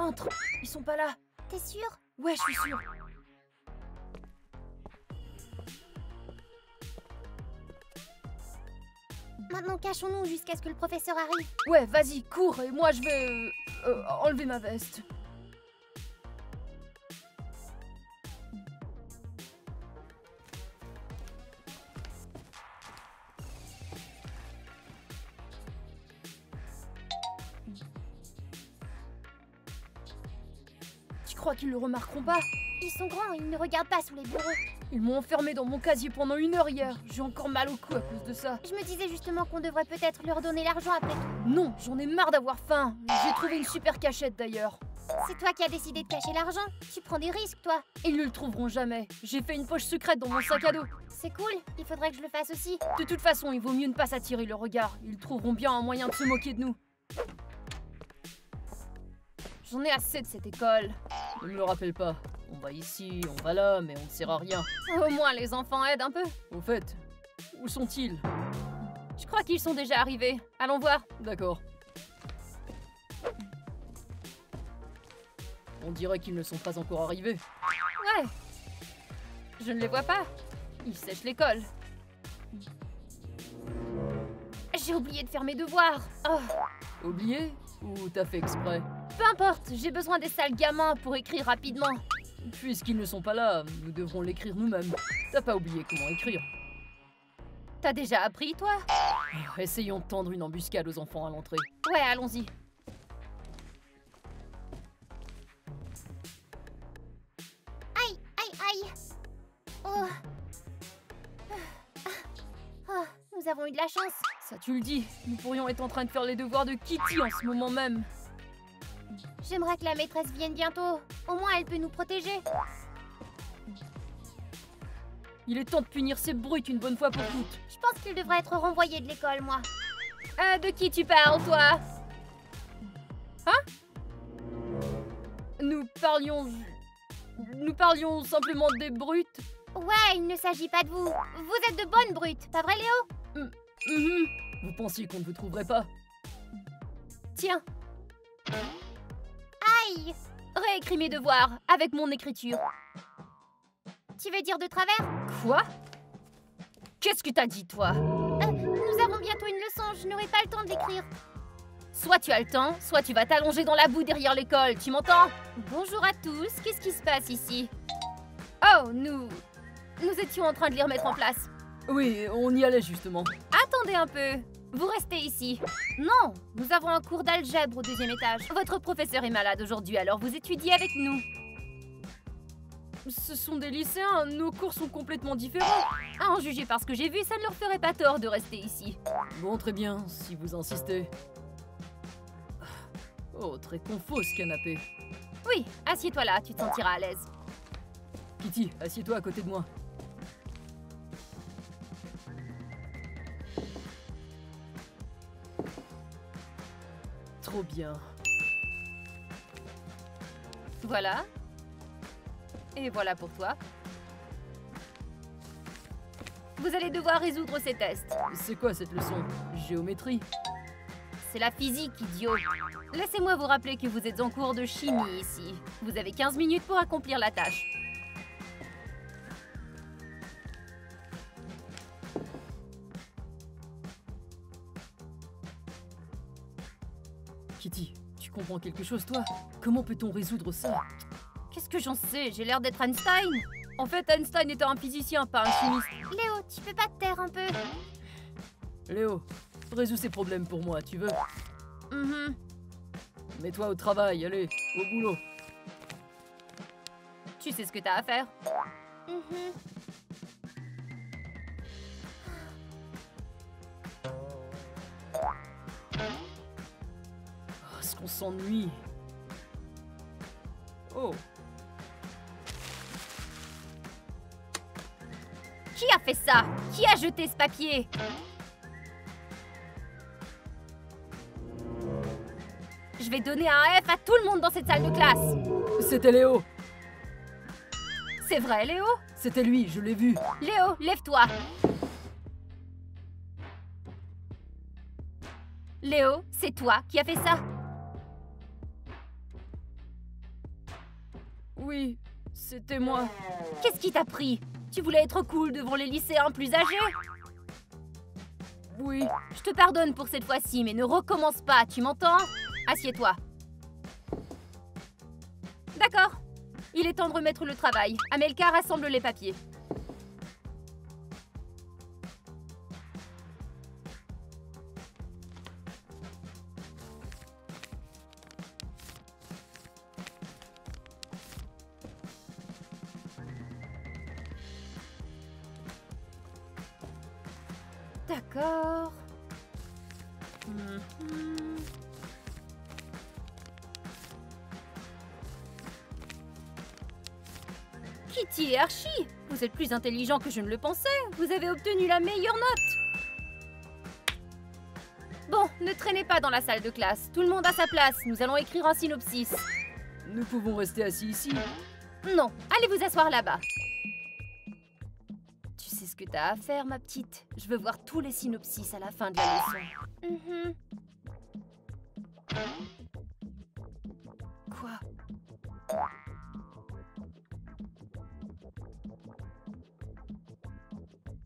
Entre. Ils sont pas là. T'es sûr? Ouais, je suis sûre. Maintenant, cachons-nous jusqu'à ce que le professeur arrive. Ouais, vas-y, cours et moi je vais enlever ma veste. Tu crois qu'ils le remarqueront pas? Ils sont grands, ils ne regardent pas sous les bureaux. Ils m'ont enfermé dans mon casier pendant 1 heure hier. J'ai encore mal au cou à cause de ça. Je me disais justement qu'on devrait peut-être leur donner l'argent après tout. Non, j'en ai marre d'avoir faim. J'ai trouvé une super cachette d'ailleurs. C'est toi qui as décidé de cacher l'argent. Tu prends des risques, toi. Ils ne le trouveront jamais. J'ai fait une poche secrète dans mon sac à dos. C'est cool, il faudrait que je le fasse aussi. De toute façon, il vaut mieux ne pas s'attirer le regard. Ils trouveront bien un moyen de se moquer de nous. J'en ai assez de cette école. Ne me le rappelle pas. On va ici, on va là, mais on ne sert à rien. Au moins, les enfants aident un peu. Au fait, où sont-ils? Je crois qu'ils sont déjà arrivés. Allons voir. D'accord. On dirait qu'ils ne sont pas encore arrivés. Ouais. Je ne les vois pas. Ils sèchent l'école. J'ai oublié de faire mes devoirs. Oh. Oublié? Ou t'as fait exprès? Peu importe, j'ai besoin des sales gamins pour écrire rapidement. Puisqu'ils ne sont pas là, nous devrons l'écrire nous-mêmes. T'as pas oublié comment écrire? T'as déjà appris, toi? Essayons de tendre une embuscade aux enfants à l'entrée. Ouais, allons-y. Aïe, aïe, aïe. Oh. Oh, nous avons eu de la chance. Ça, tu le dis. Nous pourrions être en train de faire les devoirs de Kitty en ce moment même. J'aimerais que la maîtresse vienne bientôt. Au moins, elle peut nous protéger. Il est temps de punir ces brutes une bonne fois pour toutes. Je pense qu'il devrait être renvoyé de l'école, moi. De qui tu parles, toi? Hein? Nous parlions simplement des brutes. Ouais, il ne s'agit pas de vous. Vous êtes de bonnes brutes, pas vrai, Léo? Vous pensiez qu'on ne vous trouverait pas? Tiens. Aïe! Réécris mes devoirs avec mon écriture. Tu veux dire de travers? Quoi? Qu'est-ce que t'as dit, toi? Nous avons bientôt une leçon, je n'aurai pas le temps de l'écrire. Soit tu as le temps, soit tu vas t'allonger dans la boue derrière l'école, tu m'entends? Bonjour à tous, qu'est-ce qui se passe ici? Oh, nous étions en train de les remettre en place. Oui, on y allait justement. Attendez un peu, vous restez ici. Non, nous avons un cours d'algèbre au 2e étage. Votre professeur est malade aujourd'hui, alors vous étudiez avec nous. Ce sont des lycéens, nos cours sont complètement différents. À en juger par ce que j'ai vu, ça ne leur ferait pas tort de rester ici. Bon, très bien, si vous insistez. Oh, très confos ce canapé. Oui, assieds-toi là, tu te sentiras à l'aise. Kitty, assieds-toi à côté de moi. Trop bien. Voilà. Et voilà pour toi. Vous allez devoir résoudre ces tests. C'est quoi cette leçon? Géométrie? C'est la physique, idiot. Laissez-moi vous rappeler que vous êtes en cours de chimie ici. Vous avez 15 minutes pour accomplir la tâche. Kitty, tu comprends quelque chose, toi? Comment peut-on résoudre ça? Qu'est-ce que j'en sais? J'ai l'air d'être Einstein. En fait, Einstein était un physicien, pas un chimiste. Léo, tu peux pas te taire un peu? Léo, résous ces problèmes pour moi, tu veux? Mets-toi au travail, allez, au boulot. Tu sais ce que t'as à faire? Oh, est-ce qu'on s'ennuie? Oh. Qui a fait ça? Qui a jeté ce papier? Je vais donner un F à tout le monde dans cette salle de classe. C'était Léo. C'est vrai, Léo? C'était lui, je l'ai vu. Léo, lève-toi. Léo, c'est toi qui as fait ça? Oui, c'était moi. Qu'est-ce qui t'a pris? Tu voulais être cool devant les lycéens plus âgés? Oui. Je te pardonne pour cette fois-ci, mais ne recommence pas, tu m'entends? Assieds-toi. D'accord. Il est temps de remettre le travail. Amelka, rassemble les papiers. D'accord. Kitty et Archie, vous êtes plus intelligents que je ne le pensais. Vous avez obtenu la meilleure note. Bon, ne traînez pas dans la salle de classe. Tout le monde à sa place. Nous allons écrire un synopsis. Nous pouvons rester assis ici. Non, allez vous asseoir là-bas. Tu sais ce que t'as à faire, ma petite. Je veux voir tous les synopsis à la fin de la leçon. Quoi?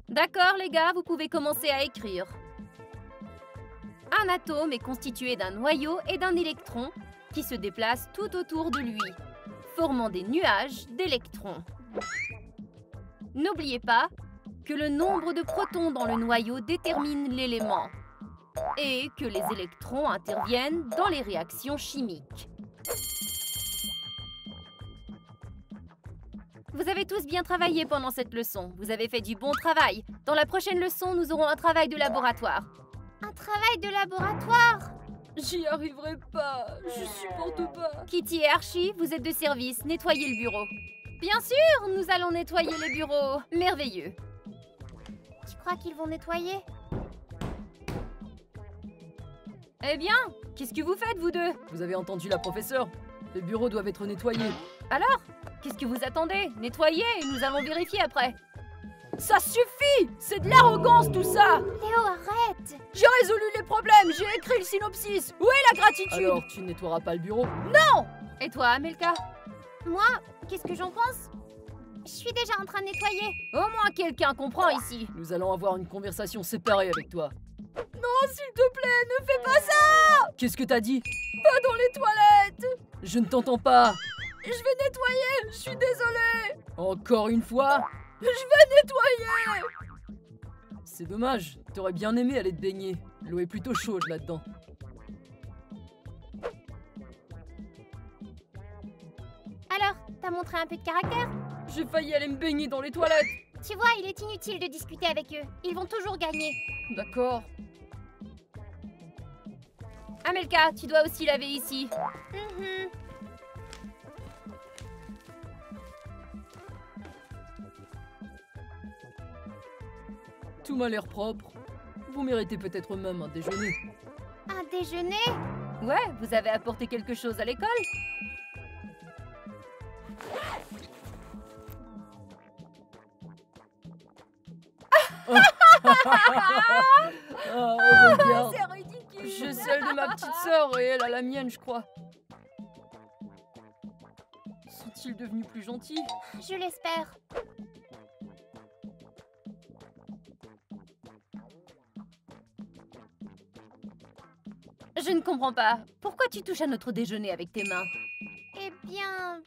D'accord, les gars, vous pouvez commencer à écrire. Un atome est constitué d'un noyau et d'un électron qui se déplacent tout autour de lui, formant des nuages d'électrons. N'oubliez pas que le nombre de protons dans le noyau détermine l'élément et que les électrons interviennent dans les réactions chimiques. Vous avez tous bien travaillé pendant cette leçon. Vous avez fait du bon travail. Dans la prochaine leçon, nous aurons un travail de laboratoire. Un travail de laboratoire? J'y arriverai pas. Je supporte pas. Kitty et Archie, vous êtes de service. Nettoyez le bureau. Bien sûr, nous allons nettoyer le bureau. Merveilleux. Tu crois qu'ils vont nettoyer? Eh bien, qu'est-ce que vous faites, vous deux? Vous avez entendu la professeure? Les bureaux doivent être nettoyés. Alors, qu'est-ce que vous attendez? Nettoyez et nous allons vérifier après. Ça suffit! C'est de l'arrogance tout ça! Léo, arrête! J'ai résolu les problèmes, j'ai écrit le synopsis! Où est la gratitude? Alors, tu ne nettoieras pas le bureau? Non! Et toi, Amelka? Moi, qu'est-ce que j'en pense? Je suis déjà en train de nettoyer. Au moins quelqu'un comprend ici. Nous allons avoir une conversation séparée avec toi. Non, s'il te plaît, ne fais pas ça! Qu'est-ce que t'as dit? Pas dans les toilettes! Je ne t'entends pas. Je vais nettoyer, je suis désolée. Encore une fois? Je vais nettoyer! C'est dommage, t'aurais bien aimé aller te baigner. L'eau est plutôt chaude là-dedans. Alors, t'as montré un peu de caractère? J'ai failli aller me baigner dans les toilettes. Tu vois, il est inutile de discuter avec eux. Ils vont toujours gagner. D'accord. Amelka, tu dois aussi laver ici. Tout m'a l'air propre. Vous méritez peut-être même un déjeuner. Un déjeuner? Ouais, vous avez apporté quelque chose à l'école? Regarde. C'est ridicule. J'ai celle de ma petite sœur et elle a la mienne, je crois. Sont-ils devenus plus gentils? Je l'espère. Je ne comprends pas. Pourquoi tu touches à notre déjeuner avec tes mains? Eh bien...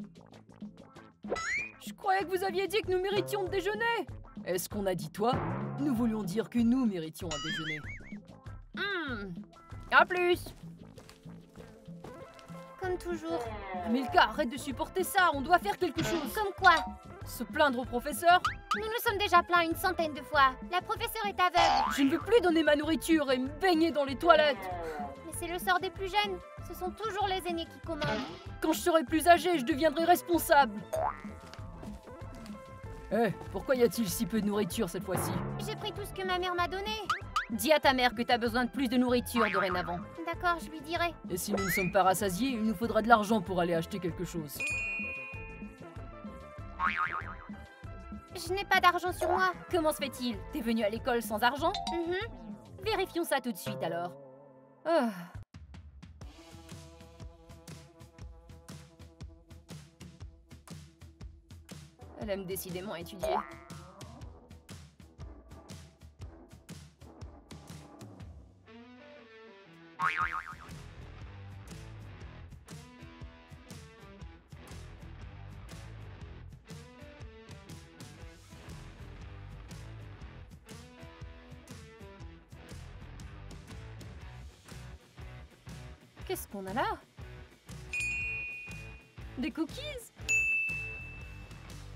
Je croyais que vous aviez dit que nous méritions de déjeuner. Est-ce qu'on a dit toi? Nous voulions dire que nous méritions un déjeuner. À plus. Comme toujours. Milka, arrête de supporter ça, on doit faire quelque chose. Comme quoi? Se plaindre au professeur? Nous nous sommes déjà plaints une centaine de fois. La professeure est aveugle. Je ne veux plus donner ma nourriture et me baigner dans les toilettes. Mais c'est le sort des plus jeunes. Ce sont toujours les aînés qui commandent. Quand je serai plus âgé, je deviendrai responsable. Pourquoi y a-t-il si peu de nourriture cette fois-ci? J'ai pris tout ce que ma mère m'a donné. Dis à ta mère que t'as besoin de plus de nourriture dorénavant. D'accord, je lui dirai. Et si nous ne sommes pas rassasiés, il nous faudra de l'argent pour aller acheter quelque chose. Je n'ai pas d'argent sur moi. Comment se fait-il? T'es venu à l'école sans argent? Vérifions ça tout de suite alors. Elle aime décidément étudier. Qu'est-ce qu'on a là? Des cookies?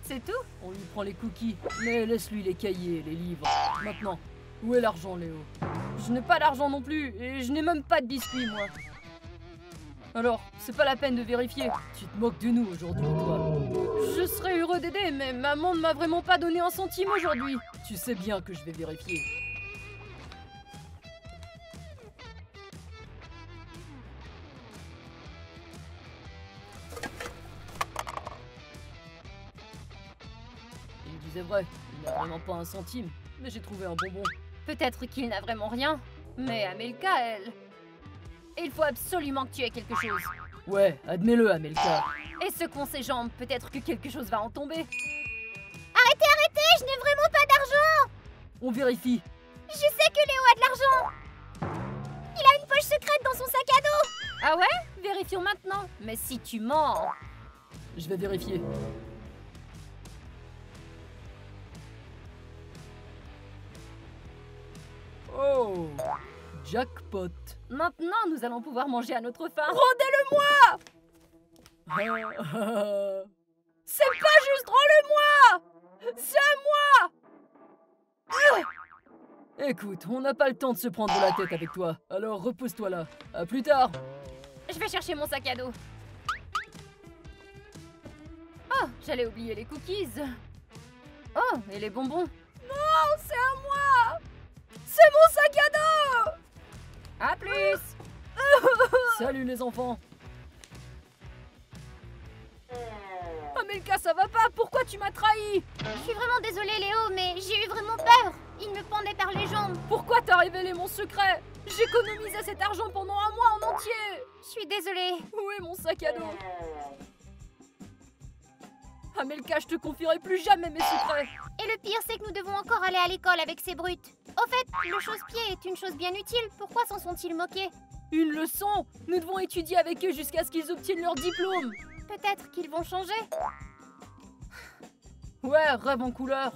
C'est tout? On lui prend les cookies, mais laisse-lui les cahiers, les livres. Maintenant, où est l'argent, Léo? Je n'ai pas d'argent non plus, et je n'ai même pas de biscuits, moi. Alors, c'est pas la peine de vérifier. Tu te moques de nous aujourd'hui, toi. Je serais heureux d'aider, mais maman ne m'a vraiment pas donné un centime aujourd'hui. Tu sais bien que je vais vérifier. Il disait vrai, il n'a vraiment pas un centime, mais j'ai trouvé un bonbon. Peut-être qu'il n'a vraiment rien. Mais Amelka, elle... Il faut absolument que tu aies quelque chose. Ouais, admets-le, Amelka. Et secouons ses jambes, peut-être que quelque chose va en tomber. Arrêtez, arrêtez, je n'ai vraiment pas d'argent. On vérifie. Je sais que Léo a de l'argent. Il a une poche secrète dans son sac à dos. Ah ouais? Vérifions maintenant. Mais si tu mens... Je vais vérifier. Oh, jackpot. Maintenant, nous allons pouvoir manger à notre faim. Rendez-le-moi. C'est pas juste, rends-le-moi. C'est à moi. Écoute, on n'a pas le temps de se prendre la tête avec toi. Alors repose-toi là. À plus tard. Je vais chercher mon sac à dos. Oh, j'allais oublier les cookies. Oh, et les bonbons. Non, c'est à moi. C'est mon sac à dos. À plus. Salut les enfants. Amelka, ça va pas? Pourquoi tu m'as trahi? Je suis vraiment désolée, Léo, mais j'ai eu vraiment peur. Il me pendait par les jambes. Pourquoi t'as révélé mon secret? J'économisais cet argent pendant un mois en entier. Je suis désolée. Où est mon sac à dos? Amelka, je te confierai plus jamais mes secrets. Et le pire, c'est que nous devons encore aller à l'école avec ces brutes. Au fait, le chausse-pied est une chose bien utile. Pourquoi s'en sont-ils moqués? Une leçon? Nous devons étudier avec eux jusqu'à ce qu'ils obtiennent leur diplôme. Peut-être qu'ils vont changer. Ouais, rêve en couleur.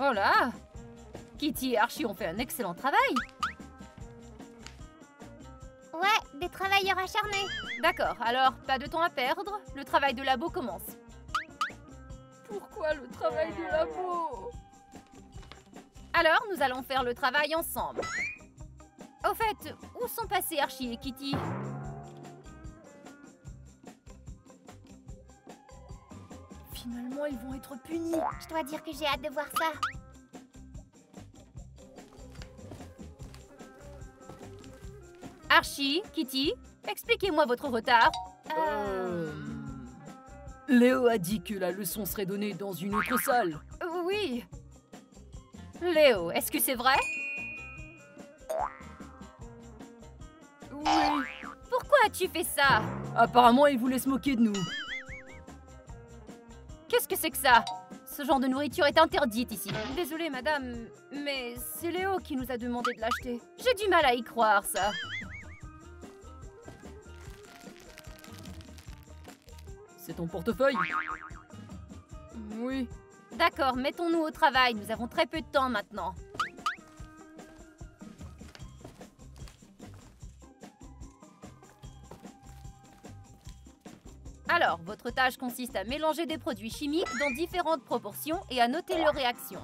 Oh là! Kitty et Archie ont fait un excellent travail. Ouais, des travailleurs acharnés. D'accord, alors pas de temps à perdre. Le travail de labo commence. Pourquoi le travail de labo? Alors, nous allons faire le travail ensemble. Au fait, où sont passés Archie et Kitty? Finalement, ils vont être punis. Je dois dire que j'ai hâte de voir ça. Archie, Kitty, expliquez-moi votre retard. Léo a dit que la leçon serait donnée dans une autre salle. Oui. Léo, est-ce que c'est vrai? Oui. Pourquoi as-tu fait ça? Apparemment, il voulait se moquer de nous. Qu'est-ce que c'est que ça? Ce genre de nourriture est interdite ici. Désolée, madame, mais c'est Léo qui nous a demandé de l'acheter. J'ai du mal à y croire, ça. C'est ton portefeuille? Oui. D'accord, mettons-nous au travail. Nous avons très peu de temps maintenant. Alors, votre tâche consiste à mélanger des produits chimiques dans différentes proportions et à noter leurs réactions.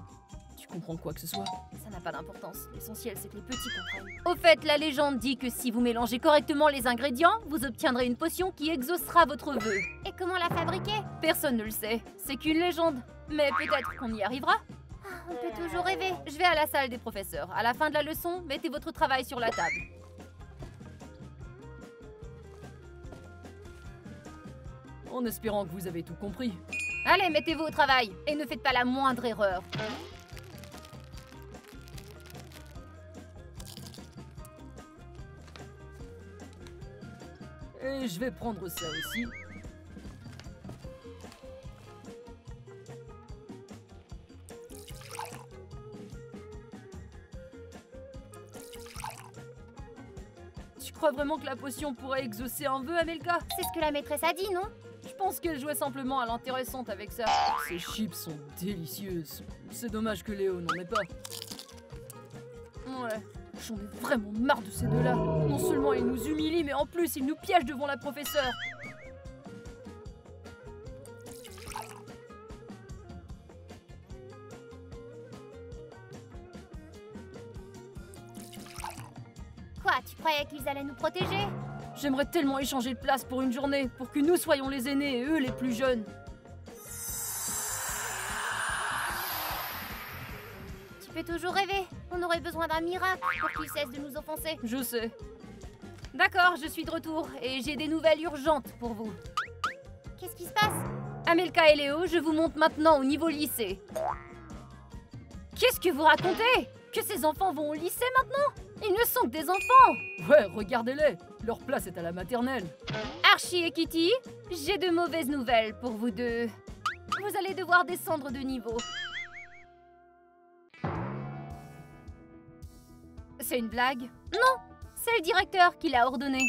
Tu comprends quoi que ce soit? Ça n'a pas d'importance. L'essentiel, c'est que les petits comprennent. Au fait, la légende dit que si vous mélangez correctement les ingrédients, vous obtiendrez une potion qui exaucera votre vœu. Et comment la fabriquer? Personne ne le sait. C'est qu'une légende. Mais peut-être qu'on y arrivera. On peut toujours rêver. Je vais à la salle des professeurs. À la fin de la leçon, mettez votre travail sur la table. en espérant que vous avez tout compris. Allez, mettez-vous au travail et ne faites pas la moindre erreur. Et je vais prendre ça aussi. Tu crois vraiment que la potion pourrait exaucer un vœu, Amelka? C'est ce que la maîtresse a dit, non? Je pense qu'elle jouait simplement à l'intéressante avec ça. Ces chips sont délicieuses. C'est dommage que Léo n'en ait pas. Ouais, j'en ai vraiment marre de ces deux-là. Non seulement ils nous humilient, mais en plus ils nous piègent devant la professeure. Quoi, tu croyais qu'ils allaient nous protéger? J'aimerais tellement échanger de place pour une journée, pour que nous soyons les aînés et eux les plus jeunes. Tu peux toujours rêver. On aurait besoin d'un miracle pour qu'ils cessent de nous offenser. Je sais. D'accord, je suis de retour et j'ai des nouvelles urgentes pour vous. Qu'est-ce qui se passe? Amelka et Léo, je vous monte maintenant au niveau lycée. Qu'est-ce que vous racontez? Que ces enfants vont au lycée maintenant? Ils ne sont que des enfants! Ouais, regardez-les. Leur place est à la maternelle. Archie et Kitty, j'ai de mauvaises nouvelles pour vous deux. Vous allez devoir descendre de niveau. C'est une blague? Non, c'est le directeur qui l'a ordonné.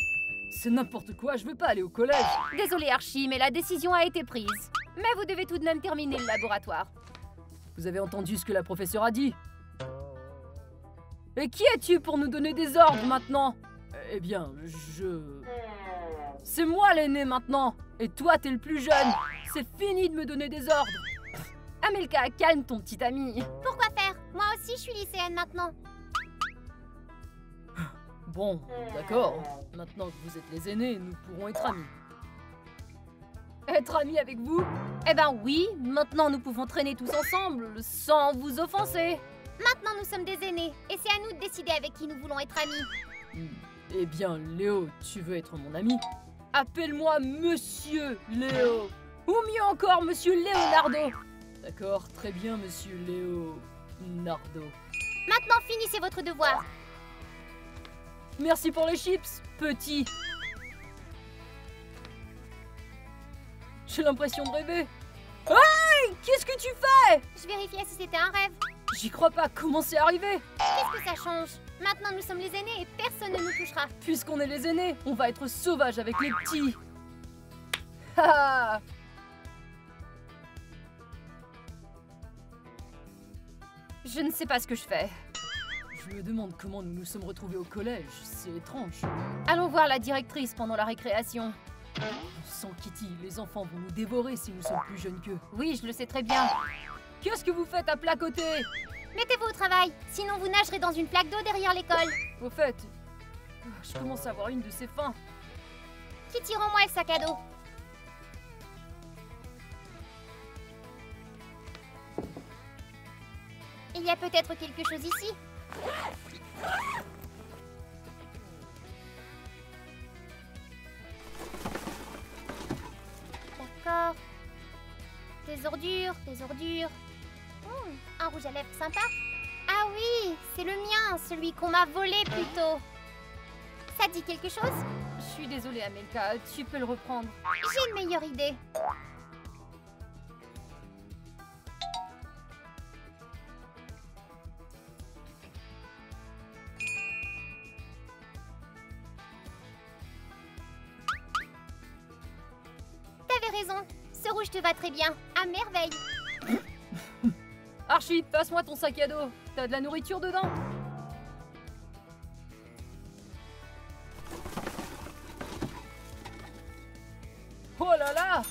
C'est n'importe quoi, je veux pas aller au collège. Désolé Archie, mais la décision a été prise. Mais vous devez tout de même terminer le laboratoire. Vous avez entendu ce que la professeure a dit? Et qui es-tu pour nous donner des ordres maintenant? Eh bien, c'est moi l'aîné maintenant. Et toi, t'es le plus jeune. C'est fini de me donner des ordres. Amelka, calme ton petit ami. Pourquoi faire? Moi aussi, je suis lycéenne maintenant. Bon, d'accord. Maintenant que vous êtes les aînés, nous pourrons être amis. Être amis avec vous? Eh ben oui, maintenant nous pouvons traîner tous ensemble, sans vous offenser. Maintenant, nous sommes des aînés. Et c'est à nous de décider avec qui nous voulons être amis. Eh bien, Léo, tu veux être mon ami? Appelle-moi Monsieur Léo. Ou mieux encore, Monsieur Leonardo. D'accord, très bien, Monsieur Leonardo. Maintenant, finissez votre devoir. Merci pour les chips, petit. J'ai l'impression de rêver. Hey! Qu'est-ce que tu fais? Je vérifiais si c'était un rêve. J'y crois pas, comment c'est arrivé? Qu'est-ce que ça change? Maintenant, nous sommes les aînés et personne ne nous touchera. Puisqu'on est les aînés, on va être sauvages avec les petits. Ha! Je ne sais pas ce que je fais. Je me demande comment nous nous sommes retrouvés au collège, c'est étrange. Allons voir la directrice pendant la récréation. Sans Kitty, les enfants vont nous dévorer si nous sommes plus jeunes qu'eux. Oui, je le sais très bien. Qu'est-ce que vous faites à placoter? Mettez-vous au travail, sinon vous nagerez dans une flaque d'eau derrière l'école. Au fait, je commence à avoir une de ces fins. Kitty, rends-moi le sac à dos. Il y a peut-être quelque chose ici. D'accord. Des ordures, des ordures. Un rouge à lèvres sympa. Ah oui, c'est le mien, celui qu'on m'a volé plus tôt. Ça dit quelque chose? Je suis désolée, Amelka, tu peux le reprendre. J'ai une meilleure idée. T'avais raison, ce rouge te va très bien, à merveille. Archie, passe-moi ton sac à dos. T'as de la nourriture dedans? Oh là là!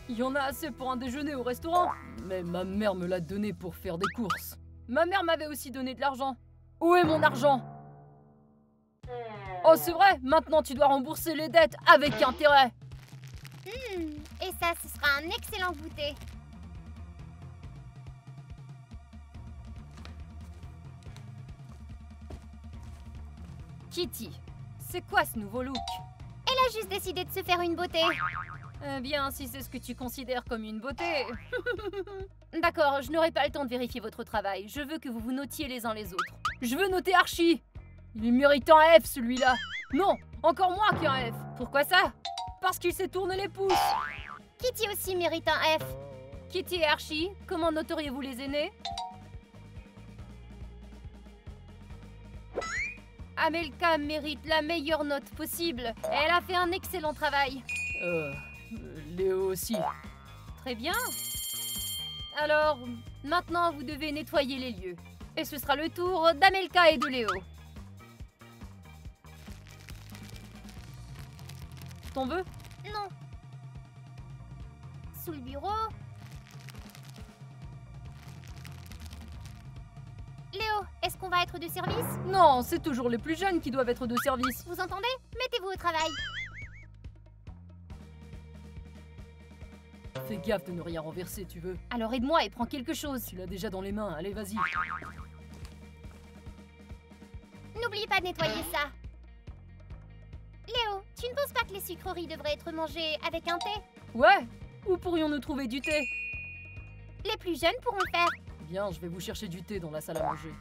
Il y en a assez pour un déjeuner au restaurant. Mais ma mère me l'a donné pour faire des courses. Ma mère m'avait aussi donné de l'argent. Où est mon argent? Oh, c'est vrai, maintenant tu dois rembourser les dettes avec intérêt. Et ça, ce sera un excellent goûter. Kitty, C'est quoi ce nouveau look? Elle a juste décidé de se faire une beauté. Eh bien, si c'est ce que tu considères comme une beauté... D'accord, je n'aurai pas le temps de vérifier votre travail. Je veux que vous vous notiez les uns les autres. Je veux noter Archie. Il mérite un F, celui-là. Non, encore moins qu'un F. Pourquoi ça? Parce qu'il s'est tourné les pouces. Kitty aussi mérite un F. Kitty et Archie, comment noteriez-vous les aînés? Amelka mérite la meilleure note possible. Elle a fait un excellent travail. Léo aussi. Très bien. Alors, maintenant vous devez nettoyer les lieux. Et ce sera le tour d'Amelka et de Léo. T'en veux? Non. Sous le bureau. Léo, est-ce qu'on va être de service? Non, c'est toujours les plus jeunes qui doivent être de service. Vous entendez? Mettez-vous au travail. Fais gaffe de ne rien renverser, tu veux. Alors aide-moi et prends quelque chose. Tu l'as déjà dans les mains, allez, vas-y. N'oublie pas de nettoyer ça. Léo, tu ne penses pas que les sucreries devraient être mangées avec un thé? Ouais, où pourrions-nous trouver du thé? Les plus jeunes pourront le faire. Bien, je vais vous chercher du thé dans la salle à manger.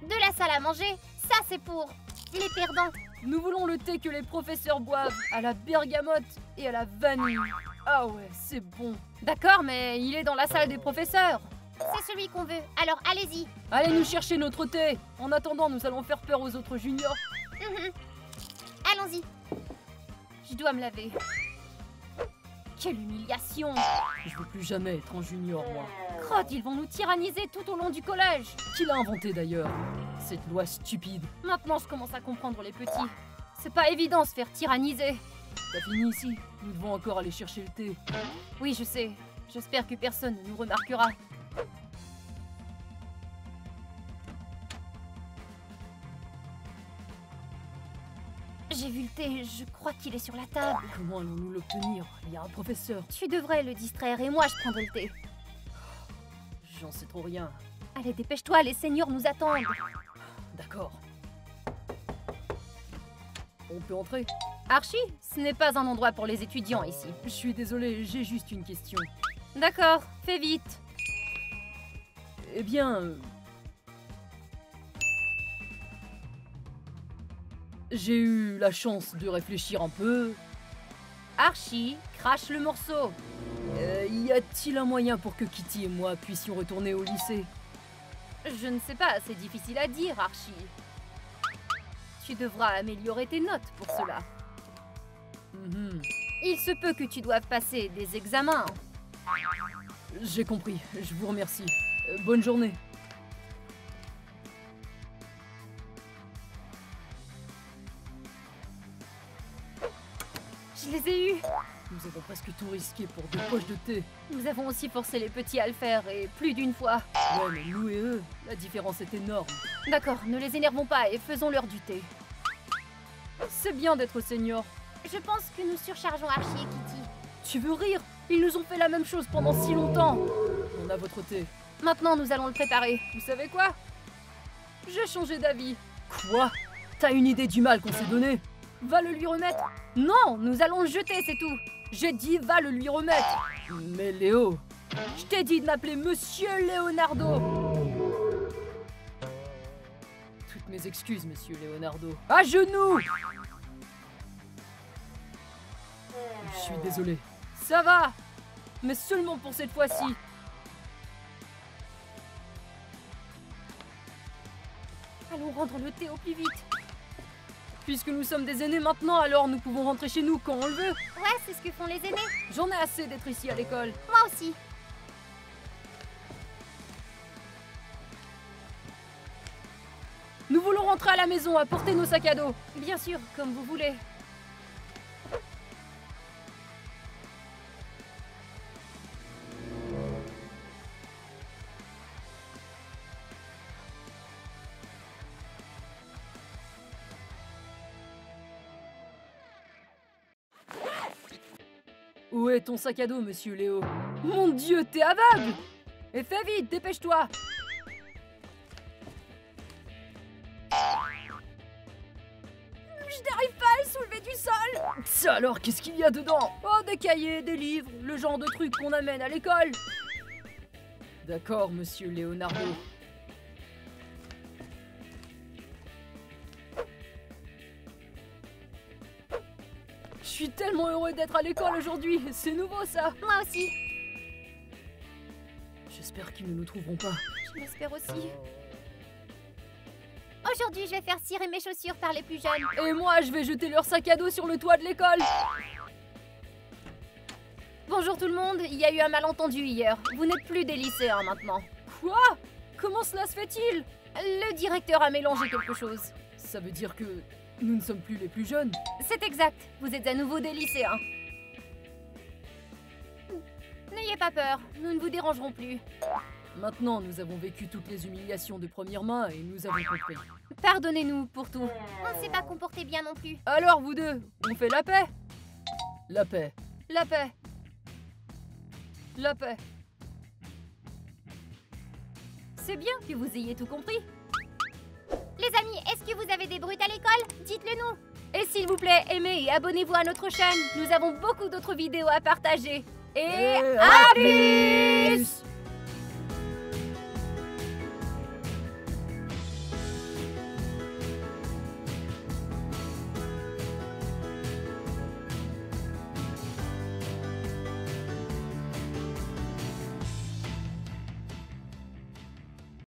De la salle à manger, ça c'est pour les perdants. Nous voulons le thé que les professeurs boivent, à la bergamote et à la vanille. Ah ouais, c'est bon. D'accord, mais il est dans la salle des professeurs. C'est celui qu'on veut, alors allez-y. Allez nous chercher notre thé. En attendant, nous allons faire peur aux autres juniors. Allons-y. Je dois me laver. Quelle humiliation! Je veux plus jamais être un junior, moi. Crotte, ils vont nous tyranniser tout au long du collège. Qui l'a inventé d'ailleurs? Cette loi stupide. Maintenant, je commence à comprendre les petits. C'est pas évident se faire tyranniser. T'as fini ici? Nous devons encore aller chercher le thé. Oui, je sais. J'espère que personne ne nous remarquera. J'ai vu le thé, je crois qu'il est sur la table. Comment allons-nous l'obtenir? Il y a un professeur. Tu devrais le distraire et moi je prendrai le thé. J'en sais trop rien. Allez, dépêche-toi, les seniors nous attendent. D'accord. On peut entrer? Archie, ce n'est pas un endroit pour les étudiants ici. Je suis désolé, j'ai juste une question. D'accord, fais vite. Eh bien... j'ai eu la chance de réfléchir un peu. Archie, crache le morceau. Y a-t-il un moyen pour que Kitty et moi puissions retourner au lycée? Je ne sais pas, c'est difficile à dire, Archie. Tu devras améliorer tes notes pour cela. Il se peut que tu doives passer des examens. J'ai compris, je vous remercie. Bonne journée. Je les ai eus. Nous avons presque tout risqué pour 2 poches de thé. Nous avons aussi forcé les petits à le faire, et plus d'une fois. Ouais, mais nous et eux, la différence est énorme. D'accord, ne les énervons pas et faisons-leur du thé. C'est bien d'être senior. Je pense que nous surchargeons Archie et Kitty. Tu veux rire? Ils nous ont fait la même chose pendant si longtemps. On a votre thé. Maintenant, nous allons le préparer. Vous savez quoi? J'ai changé d'avis. Quoi? T'as une idée du mal qu'on s'est donné? Va le lui remettre. Non, nous allons le jeter, c'est tout. J'ai dit va le lui remettre. Mais Léo, je t'ai dit de m'appeler Monsieur Leonardo. Toutes mes excuses, Monsieur Leonardo. À genoux. Je suis désolé. Ça va, mais seulement pour cette fois-ci. Allons rendre le thé au plus vite. Puisque nous sommes des aînés maintenant, alors nous pouvons rentrer chez nous quand on le veut. Ouais, c'est ce que font les aînés. J'en ai assez d'être ici à l'école. Moi aussi. Nous voulons rentrer à la maison, apporter nos sacs à dos. Bien sûr, comme vous voulez. Où est ton sac à dos, Monsieur Léo? Mon Dieu, t'es aveugle! Et fais vite, dépêche-toi! Je n'arrive pas à suis sale. Ça alors, qu'est-ce qu'il y a dedans? Oh, des cahiers, des livres, le genre de trucs qu'on amène à l'école. D'accord, monsieur Leonardo. Je suis tellement heureux d'être à l'école aujourd'hui, c'est nouveau ça. Moi aussi. J'espère qu'ils ne nous trouveront pas. Je l'espère aussi. Aujourd'hui, je vais faire cirer mes chaussures par les plus jeunes. Et moi, je vais jeter leur sac à dos sur le toit de l'école. Bonjour tout le monde, il y a eu un malentendu hier. Vous n'êtes plus des lycéens maintenant. Quoi? Comment cela se fait-il? Le directeur a mélangé quelque chose. Ça veut dire que nous ne sommes plus les plus jeunes. C'est exact, vous êtes à nouveau des lycéens. N'ayez pas peur, nous ne vous dérangerons plus. Maintenant, nous avons vécu toutes les humiliations de première main et nous avons compris. Pardonnez-nous pour tout. On ne s'est pas comporté bien non plus. Alors vous deux, on fait la paix? La paix. La paix. La paix. C'est bien que vous ayez tout compris. Les amis, est-ce que vous avez des brutes à l'école? Dites-le nous. Et s'il vous plaît, aimez et abonnez-vous à notre chaîne. Nous avons beaucoup d'autres vidéos à partager. Et à plus!